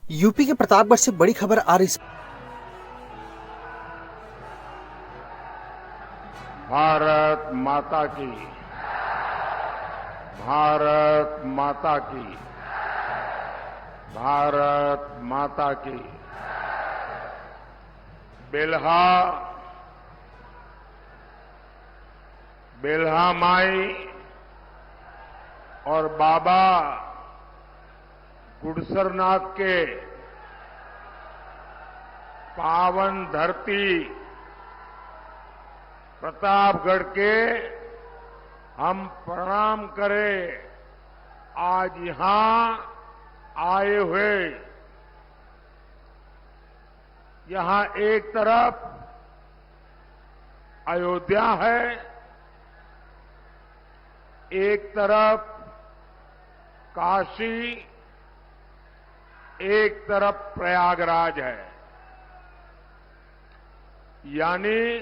UP के प्रतापगढ़ से बड़ी खबर आ रही। भारत माता की, भारत माता की, भारत माता की। बेल्हा बेल्हा माई और बाबा गुडसरनाथ के पावन धरती प्रतापगढ़ के हम प्रणाम करें। आज यहां आए हुए, यहां एक तरफ अयोध्या है, एक तरफ काशी, एक तरफ प्रयागराज है। यानी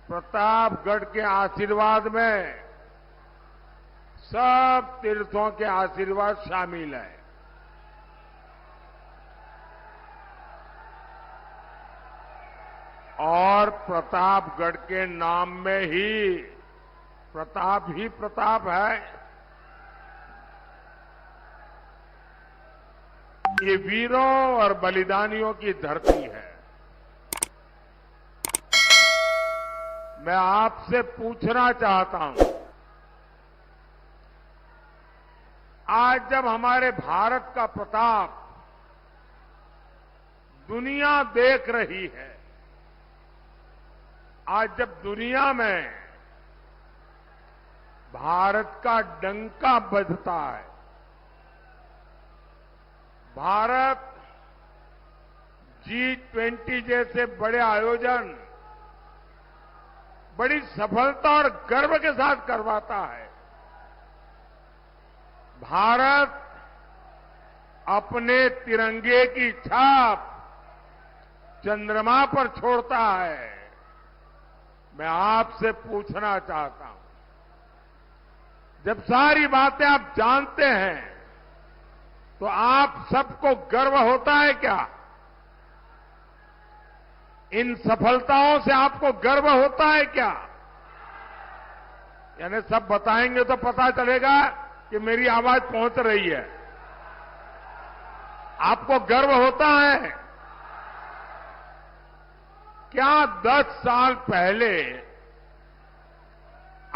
प्रतापगढ़ के आशीर्वाद में सब तीर्थों के आशीर्वाद शामिल है। और प्रतापगढ़ के नाम में ही प्रताप है। ये वीरों और बलिदानियों की धरती है। मैं आपसे पूछना चाहता हूं, आज जब हमारे भारत का प्रताप दुनिया देख रही है, आज जब दुनिया में भारत का डंका बजता है, भारत G20 जैसे बड़े आयोजन बड़ी सफलता और गर्व के साथ करवाता है, भारत अपने तिरंगे की छाप चंद्रमा पर छोड़ता है। मैं आपसे पूछना चाहता हूं, जब सारी बातें आप जानते हैं तो आप सबको गर्व होता है क्या? इन सफलताओं से आपको गर्व होता है क्या? यानी सब बताएंगे तो पता चलेगा कि मेरी आवाज पहुंच रही है। आपको गर्व होता है क्या? 10 साल पहले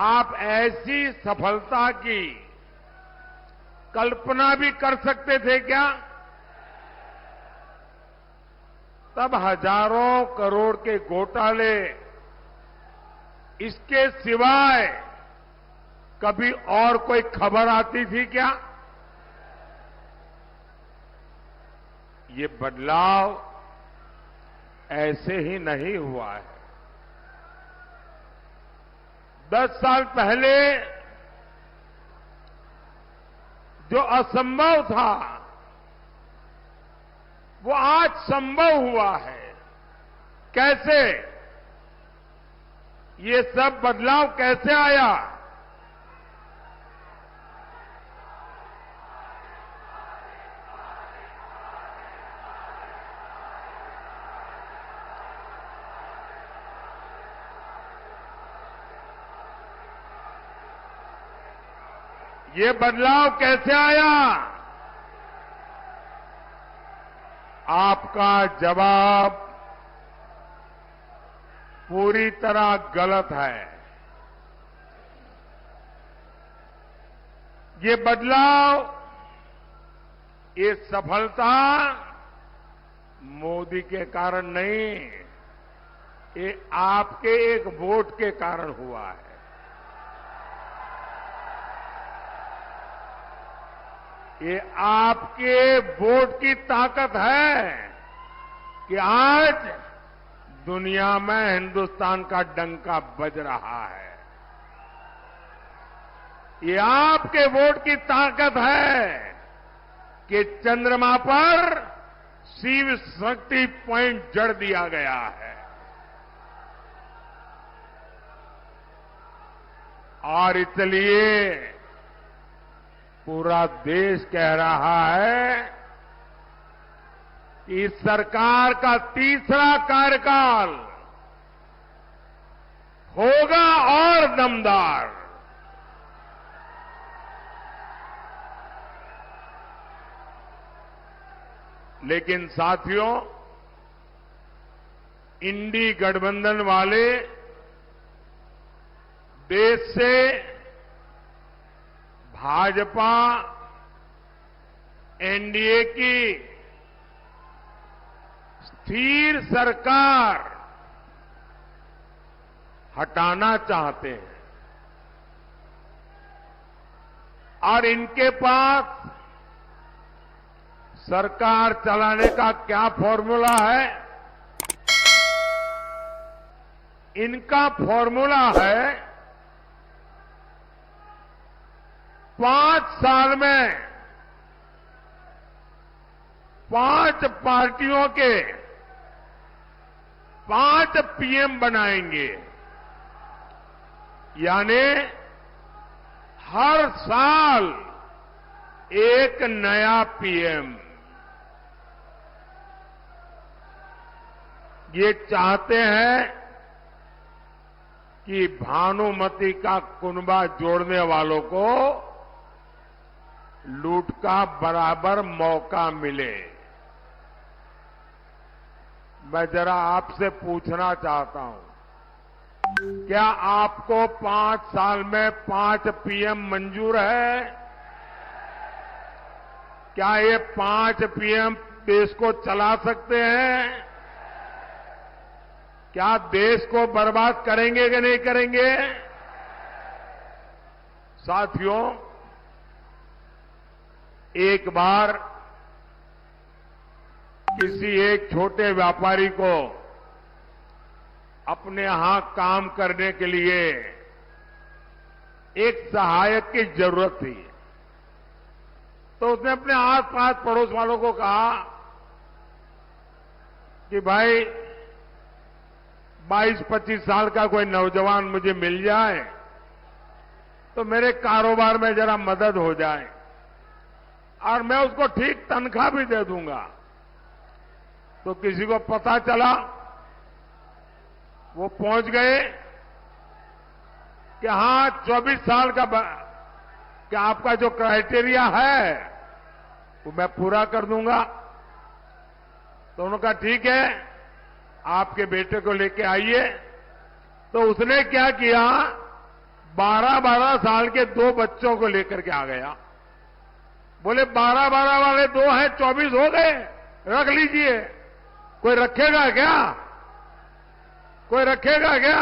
आप ऐसी सफलता की कल्पना भी कर सकते थे क्या? तब हजारों करोड़ के घोटाले, इसके सिवाय कभी और कोई खबर आती थी क्या? ये बदलाव ऐसे ही नहीं हुआ है। 10 साल पहले जो असंभव था वो आज संभव हुआ है। कैसे? ये सब बदलाव कैसे आया? ये बदलाव कैसे आया? आपका जवाब पूरी तरह गलत है। ये बदलाव, ये सफलता मोदी के कारण नहीं, ये आपके एक वोट के कारण हुआ है। ये आपके वोट की ताकत है कि आज दुनिया में हिंदुस्तान का डंका बज रहा है। ये आपके वोट की ताकत है कि चंद्रमा पर शिव शक्ति पॉइंट जड़ दिया गया है। और इसलिए पूरा देश कह रहा है कि इस सरकार का तीसरा कार्यकाल होगा और दमदार। लेकिन साथियों, इंडी गठबंधन वाले देश से भाजपा एनडीए की स्थिर सरकार हटाना चाहते हैं और इनके पास सरकार चलाने का क्या फॉर्मूला है? इनका फॉर्मूला है 5 साल में 5 पार्टियों के 5 पीएम बनाएंगे, यानी हर साल एक नया पीएम। ये चाहते हैं कि भानुमति का कुनबा जोड़ने वालों को लूट का बराबर मौका मिले। मैं जरा आपसे पूछना चाहता हूं, क्या आपको 5 साल में 5 पीएम मंजूर है? क्या ये 5 पीएम देश को चला सकते हैं? क्या देश को बर्बाद करेंगे कि नहीं करेंगे? साथियों, एक बार किसी एक छोटे व्यापारी को अपने यहां काम करने के लिए एक सहायक की जरूरत थी, तो उसने अपने आस-पास पड़ोस वालों को कहा कि भाई 22-25 साल का कोई नौजवान मुझे मिल जाए तो मेरे कारोबार में जरा मदद हो जाए और मैं उसको ठीक तनख्वाह भी दे दूंगा। तो किसी को पता चला, वो पहुंच गए कि हां 24 साल का क्या आपका जो क्राइटेरिया है वो मैं पूरा कर दूंगा। तो उन्होंने कहा ठीक है, आपके बेटे को लेके आइए। तो उसने क्या किया, 12-12 साल के 2 बच्चों को लेकर के आ गया। बोले 12-12 वाले 2 हैं, 24 हो गए, रख लीजिए। कोई रखेगा क्या? कोई रखेगा क्या?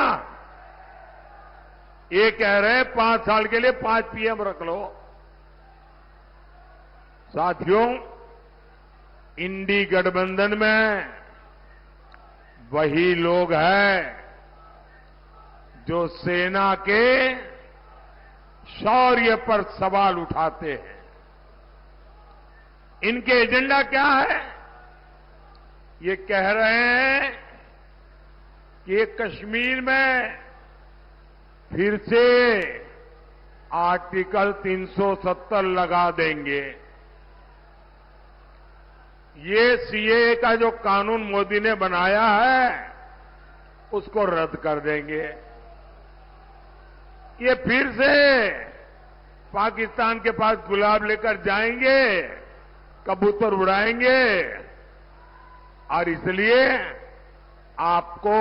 ये कह रहे 5 साल के लिए 5 पीएम रख लो। साथियों, इंडी गठबंधन में वही लोग हैं जो सेना के शौर्य पर सवाल उठाते हैं। इनके एजेंडा क्या है? ये कह रहे हैं कि ये कश्मीर में फिर से आर्टिकल 370 लगा देंगे। ये सीएए का जो कानून मोदी ने बनाया है उसको रद्द कर देंगे। ये फिर से पाकिस्तान के पास गुलाब लेकर जाएंगे, कबूतर उड़ाएंगे और इसलिए आपको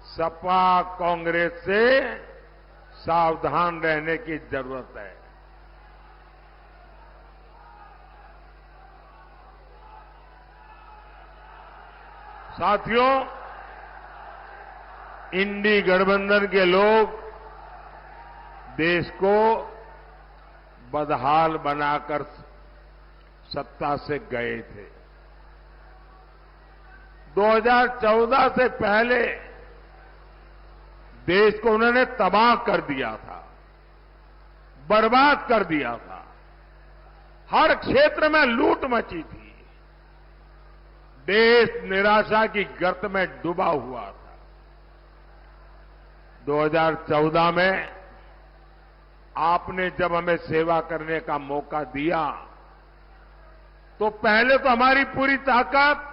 सपा कांग्रेस से सावधान रहने की जरूरत है। साथियों, इंडी गठबंधन के लोग देश को बदहाल बनाकर सत्ता से गए थे। 2014 से पहले देश को उन्होंने तबाह कर दिया था, बर्बाद कर दिया था। हर क्षेत्र में लूट मची थी। देश निराशा की गर्त में डूबा हुआ था। 2014 में आपने जब हमें सेवा करने का मौका दिया तो पहले तो हमारी पूरी ताकत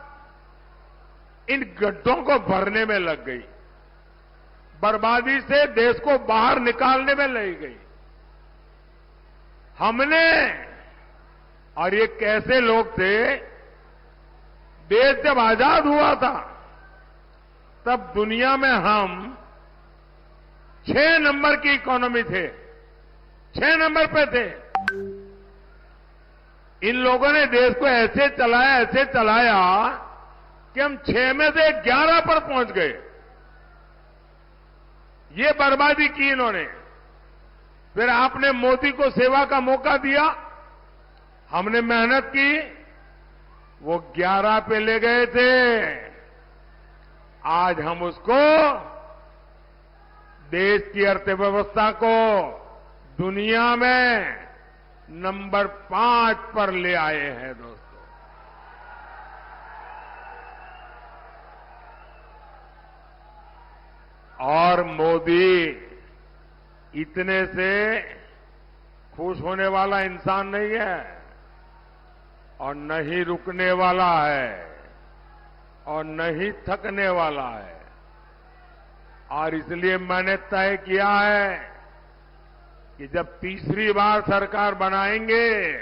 इन गड्ढों को भरने में लग गई, बर्बादी से देश को बाहर निकालने में लग गई। हमने, और ये कैसे लोग थे, देश जब आजाद हुआ था तब दुनिया में हम 6 नंबर की इकोनॉमी थे, 6 नंबर पे थे। इन लोगों ने देश को ऐसे चलाया कि हम 6 में से 11 पर पहुंच गए। ये बर्बादी की इन्होंने। फिर आपने मोदी को सेवा का मौका दिया, हमने मेहनत की, वो 11 पे ले गए थे। आज हम उसको, देश की अर्थव्यवस्था को दुनिया में नंबर 5 पर ले आए हैं दोस्तों। और मोदी इतने से खुश होने वाला इंसान नहीं है, और न ही रुकने वाला है, और न ही थकने वाला है। और इसलिए मैंने तय किया है कि जब तीसरी बार सरकार बनाएंगे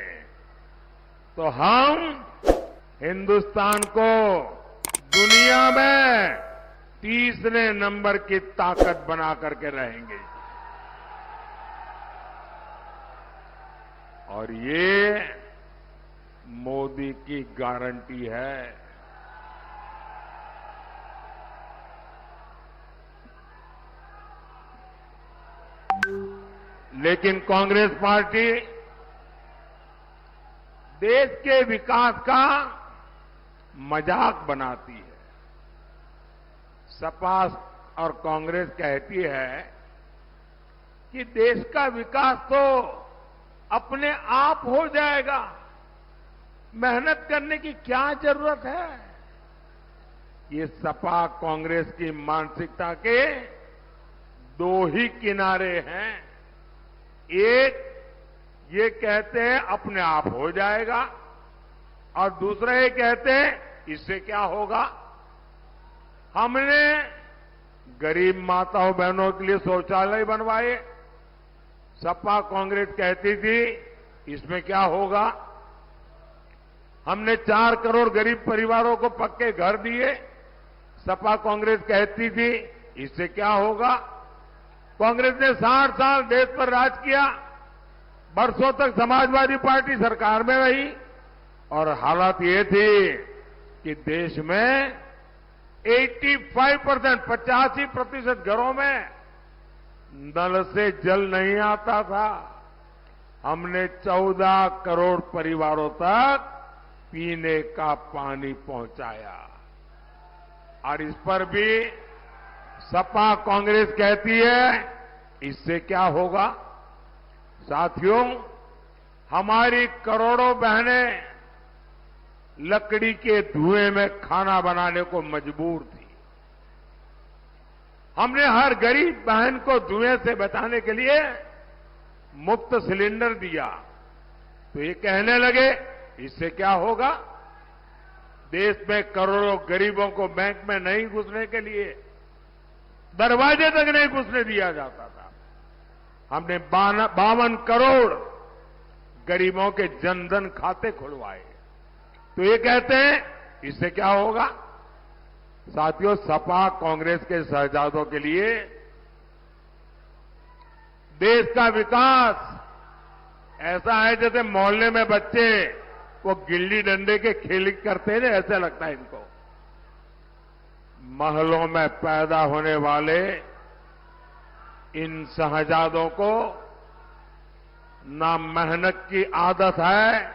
तो हम हिंदुस्तान को दुनिया में तीसरे नंबर की ताकत बना करके रहेंगे। और ये मोदी की गारंटी है। लेकिन कांग्रेस पार्टी देश के विकास का मजाक बनाती है। सपा और कांग्रेस कहती है कि देश का विकास तो अपने आप हो जाएगा, मेहनत करने की क्या जरूरत है। ये सपा कांग्रेस की मानसिकता के 2 ही किनारे हैं। एक, ये कहते हैं अपने आप हो जाएगा, और दूसरा ये कहते हैं इससे क्या होगा। हमने गरीब माताओं बहनों के लिए शौचालय बनवाए, सपा कांग्रेस कहती थी इसमें क्या होगा। हमने 4 करोड़ गरीब परिवारों को पक्के घर दिए, सपा कांग्रेस कहती थी इससे क्या होगा। कांग्रेस ने 60 साल देश पर राज किया, बरसों तक समाजवादी पार्टी सरकार में रही, और हालात ये थी कि देश में 85% घरों में नल से जल नहीं आता था। हमने 14 करोड़ परिवारों तक पीने का पानी पहुंचाया, और इस पर भी सपा कांग्रेस कहती है इससे क्या होगा। साथियों, हमारी करोड़ों बहनें लकड़ी के धुएं में खाना बनाने को मजबूर थी। हमने हर गरीब बहन को धुएं से बचाने के लिए मुफ्त सिलेंडर दिया, तो ये कहने लगे इससे क्या होगा। देश में करोड़ों गरीबों को बैंक में नहीं घुसने के लिए दरवाजे तक नहीं घुसने दिया जाता था। हमने 52 करोड़ गरीबों के जनधन खाते खुलवाए, तो ये कहते हैं इससे क्या होगा। साथियों, सपा कांग्रेस के शहजादों के लिए देश का विकास ऐसा है जैसे मोहल्ले में बच्चे वो गिल्ली डंडे के खेल करते हैं, ऐसा लगता है इनको। महलों में पैदा होने वाले इन शहजादों को ना मेहनत की आदत है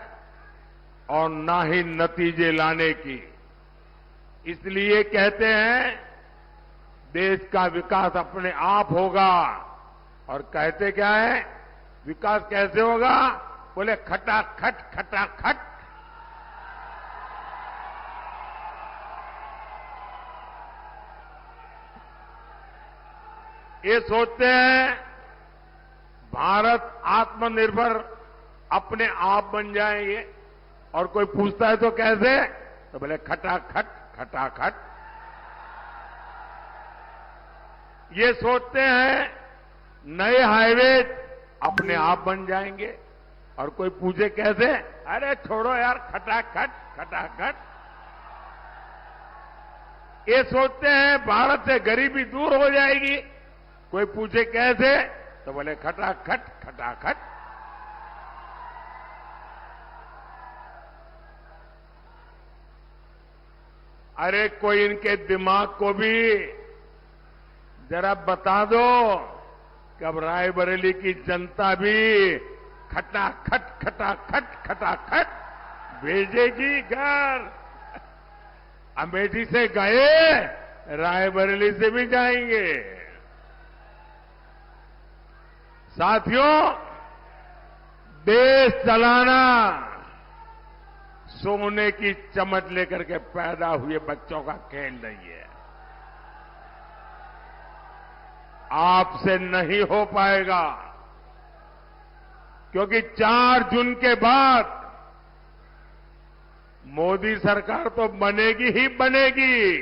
और ना ही नतीजे लाने की। इसलिए कहते हैं देश का विकास अपने आप होगा, और कहते क्या है विकास कैसे होगा, बोले खटाखट खटाखट। ये सोचते हैं भारत आत्मनिर्भर अपने आप बन जाएंगे, और कोई पूछता है तो कैसे, तो बोले खटाखट खटाखट। ये सोचते हैं नए हाईवे अपने आप बन जाएंगे, और कोई पूछे कैसे, अरे छोड़ो यार खटाखट खटाखट। ये सोचते हैं भारत से गरीबी दूर हो जाएगी, कोई पूछे कैसे, तो बोले खटाखट खटाखट। अरे कोई इनके दिमाग को भी जरा बता दो कि अब रायबरेली की जनता भी खटाखट खटाखट खटाखट भेजेगी घर। अमेठी से गए, रायबरेली से भी जाएंगे। साथियों, देश चलाना सोने की चमच लेकर के पैदा हुए बच्चों का खेल नहीं है। आपसे नहीं हो पाएगा, क्योंकि 4 जून के बाद मोदी सरकार तो बनेगी ही बनेगी।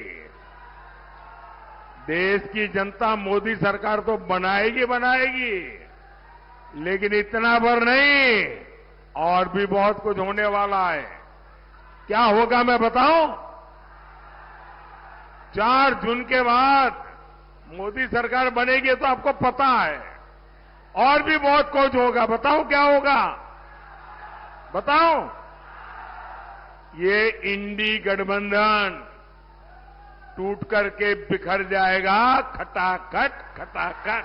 देश की जनता मोदी सरकार तो बनाएगी बनाएगी, लेकिन इतना भर नहीं, और भी बहुत कुछ होने वाला है। क्या होगा मैं बताऊं? 4 जून के बाद मोदी सरकार बनेगी तो आपको पता है, और भी बहुत कुछ होगा। बताऊं क्या होगा? बताऊं? ये इंडी गठबंधन टूट करके बिखर जाएगा, खटाखट खटाखट।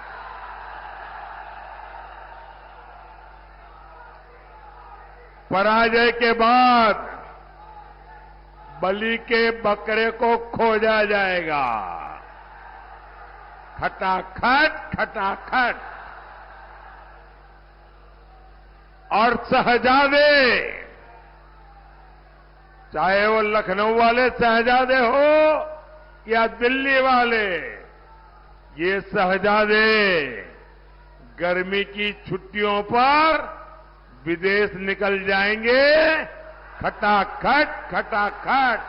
पराजय के बाद बलि के बकरे को खोजा जाएगा, खटाखट खटाखट। और शहजादे, चाहे वो लखनऊ वाले शहजादे हो या दिल्ली वाले, ये शहजादे गर्मी की छुट्टियों पर विदेश निकल जाएंगे, खटाखट खटाखट।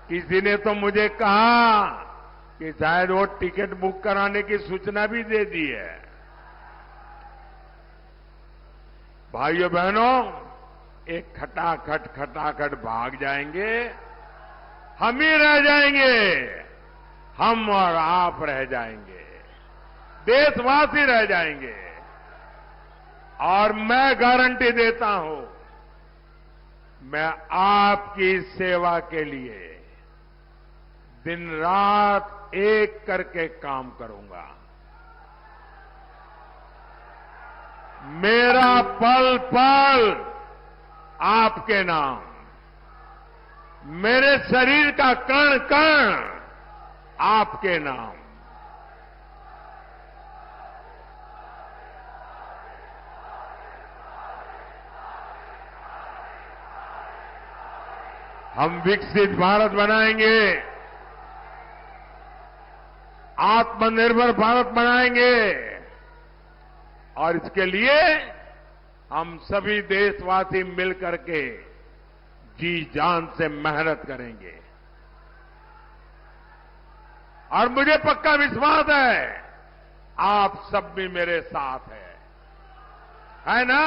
किसी ने तो मुझे कहा कि शायद वो टिकट बुक कराने की सूचना भी दे दी है। भाइयों बहनों, एक खटाखट खटाखट भाग जाएंगे, हम ही रह जाएंगे, हम और आप रह जाएंगे, देशवासी रह जाएंगे। और मैं गारंटी देता हूं, मैं आपकी सेवा के लिए दिन रात एक करके काम करूंगा। मेरा पल पल आपके नाम, मेरे शरीर का कण कण आपके नाम। हम विकसित भारत बनाएंगे, आत्मनिर्भर भारत बनाएंगे, और इसके लिए हम सभी देशवासी मिलकर के जी जान से मेहनत करेंगे। और मुझे पक्का विश्वास है, आप सब भी मेरे साथ है ना?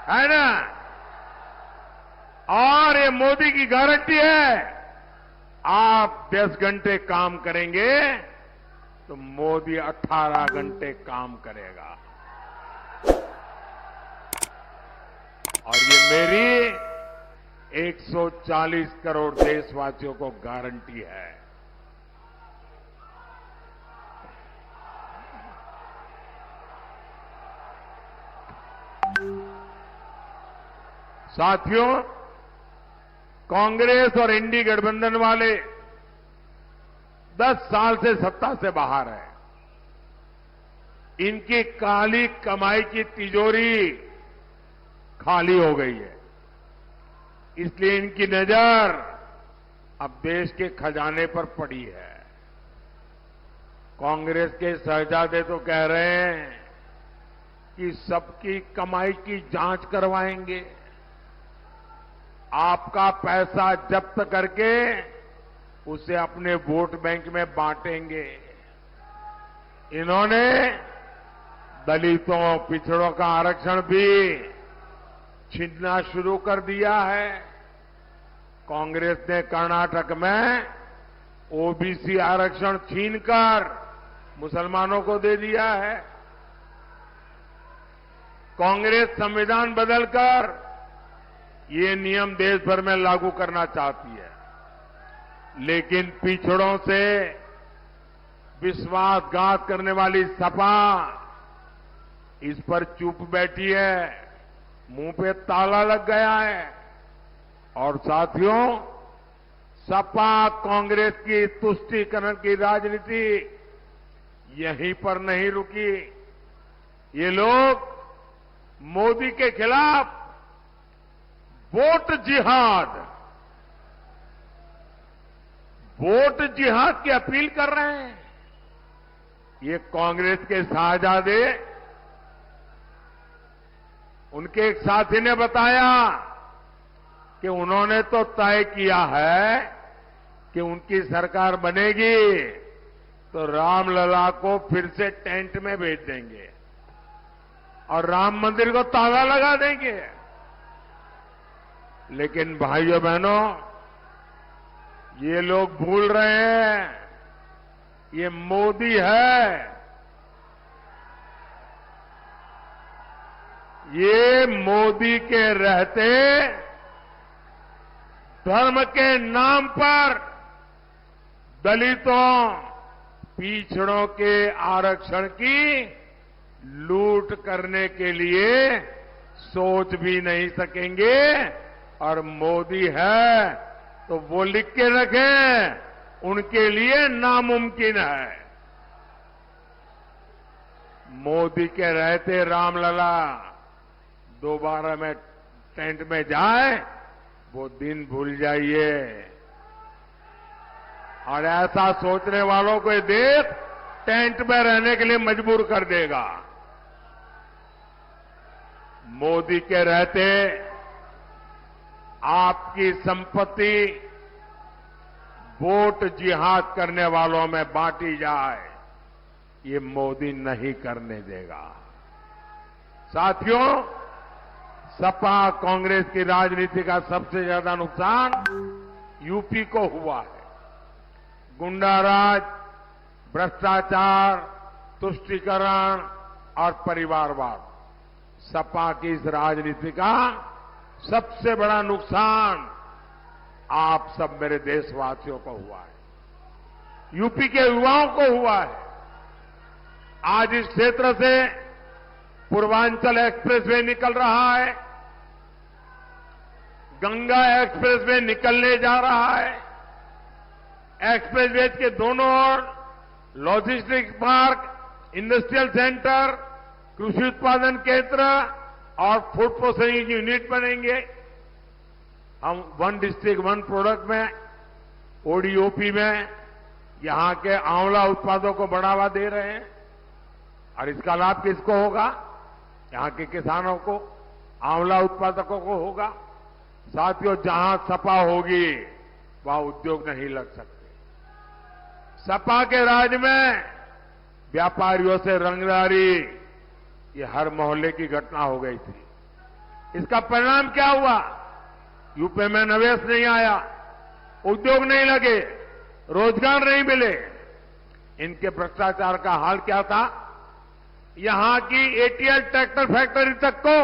है ना? और ये मोदी की गारंटी है, आप 10 घंटे काम करेंगे तो मोदी 18 घंटे काम करेगा। और ये मेरी 140 करोड़ देशवासियों को गारंटी है। साथियों, कांग्रेस और इंडी गठबंधन वाले 10 साल से सत्ता से बाहर है। इनकी काली कमाई की तिजोरी खाली हो गई है, इसलिए इनकी नजर अब देश के खजाने पर पड़ी है। कांग्रेस के शहजादे तो कह रहे हैं कि सबकी कमाई की जांच करवाएंगे। आपका पैसा जब्त करके उसे अपने वोट बैंक में बांटेंगे। इन्होंने दलितों, पिछड़ों का आरक्षण भी छीनना शुरू कर दिया है। कांग्रेस ने कर्नाटक में ओबीसी आरक्षण छीनकर मुसलमानों को दे दिया है। कांग्रेस संविधान बदलकर ये नियम देश भर में लागू करना चाहती है, लेकिन पिछड़ों से विश्वासघात करने वाली सपा इस पर चुप बैठी है, मुंह पे ताला लग गया है। और साथियों, सपा कांग्रेस की तुष्टीकरण की राजनीति यहीं पर नहीं रुकी। ये लोग मोदी के खिलाफ वोट जिहाद की अपील कर रहे हैं। ये कांग्रेस के शाहजादे, उनके एक साथी ने बताया कि उन्होंने तो तय किया है कि उनकी सरकार बनेगी तो रामलला को फिर से टेंट में भेज देंगे और राम मंदिर को ताला लगा देंगे। लेकिन भाइयों बहनों, ये लोग भूल रहे हैं, ये मोदी है। ये मोदी के रहते धर्म के नाम पर दलितों, पिछड़ों के आरक्षण की लूट करने के लिए सोच भी नहीं सकेंगे। और मोदी है तो वो लिख के रखें, उनके लिए नामुमकिन है। मोदी के रहते रामलला दोबारा में टेंट में जाए, वो दिन भूल जाइए। और ऐसा सोचने वालों को ये देश टेंट में रहने के लिए मजबूर कर देगा। मोदी के रहते आपकी संपत्ति वोट जिहाद करने वालों में बांटी जाए, ये मोदी नहीं करने देगा। साथियों, सपा कांग्रेस की राजनीति का सबसे ज्यादा नुकसान यूपी को हुआ है। गुंडाराज, भ्रष्टाचार, तुष्टीकरण और परिवारवाद, सपा की इस राजनीति का सबसे बड़ा नुकसान आप सब मेरे देशवासियों को हुआ है, यूपी के युवाओं को हुआ है। आज इस क्षेत्र से पूर्वांचल एक्सप्रेसवे निकल रहा है, गंगा एक्सप्रेसवे निकलने जा रहा है। एक्सप्रेसवे के दोनों ओर लॉजिस्टिक्स पार्क, इंडस्ट्रियल सेंटर, कृषि उत्पादन केंद्र और फूड प्रोसेसिंग यूनिट बनेंगे। हम वन डिस्ट्रिक्ट वन प्रोडक्ट में, ओडीओपी में यहां के आंवला उत्पादों को बढ़ावा दे रहे हैं। और इसका लाभ किसको होगा? यहां के किसानों को, आंवला उत्पादकों को होगा। साथियों, जहां सपा होगी वहां उद्योग नहीं लग सकते। सपा के राज में व्यापारियों से रंगदारी, ये हर मोहल्ले की घटना हो गई थी। इसका परिणाम क्या हुआ? यूपी में निवेश नहीं आया, उद्योग नहीं लगे, रोजगार नहीं मिले। इनके भ्रष्टाचार का हाल क्या था? यहां की एटीएल ट्रैक्टर फैक्ट्री तक को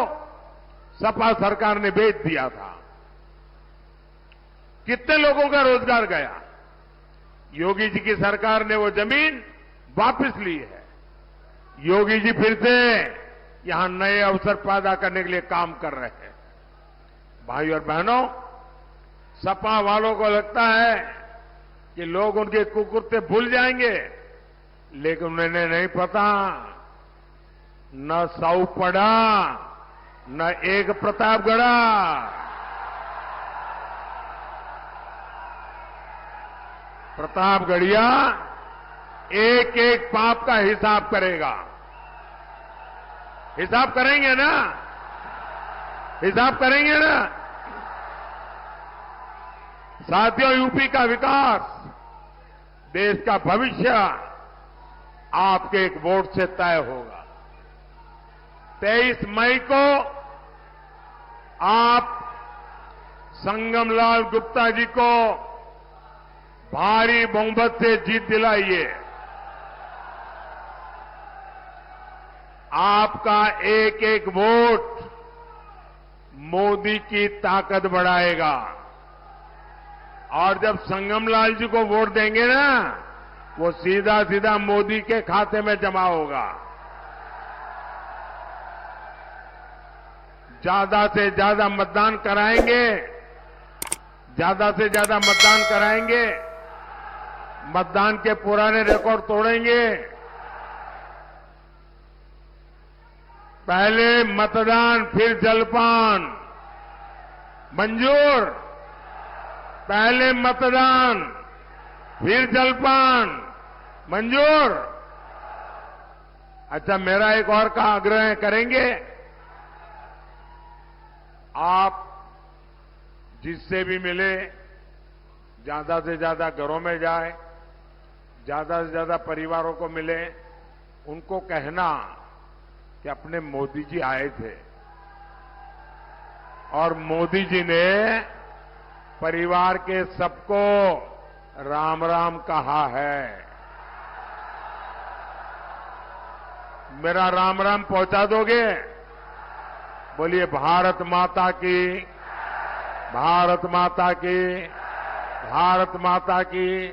सपा सरकार ने बेच दिया था। कितने लोगों का रोजगार गया? योगी जी की सरकार ने वो जमीन वापस ली है। योगी जी फिर से यहां नए अवसर पैदा करने के लिए काम कर रहे हैं। भाई और बहनों, सपा वालों को लगता है कि लोग उनके कुकुरते भूल जाएंगे, लेकिन उन्हें नहीं पता, न साउ पड़ा न एक प्रतापगढ़ा। प्रतापगढ़िया एक एक पाप का हिसाब करेगा। हिसाब करेंगे ना? हिसाब करेंगे ना? साथियों, यूपी का विकास, देश का भविष्य आपके एक वोट से तय होगा। 23 मई को आप संगमलाल गुप्ता जी को भारी बहुमत से जीत दिलाइए। आपका एक एक वोट मोदी की ताकत बढ़ाएगा। और जब संगमलाल जी को वोट देंगे ना, वो सीधा सीधा मोदी के खाते में जमा होगा। ज्यादा से ज्यादा मतदान कराएंगे, ज्यादा से ज्यादा मतदान कराएंगे, मतदान के पुराने रिकॉर्ड तोड़ेंगे। पहले मतदान फिर जलपान, मंजूर? पहले मतदान फिर जलपान, मंजूर? अच्छा, मेरा एक और का आग्रह करेंगे, आप जिससे भी मिले ज्यादा से ज्यादा घरों में जाए, ज्यादा से ज्यादा परिवारों को मिले, उनको कहना कि अपने मोदी जी आए थे और मोदी जी ने परिवार के सबको राम राम कहा है। मेरा राम राम पहुंचा दोगे? बोलिए भारत माता की, भारत माता की, भारत माता की।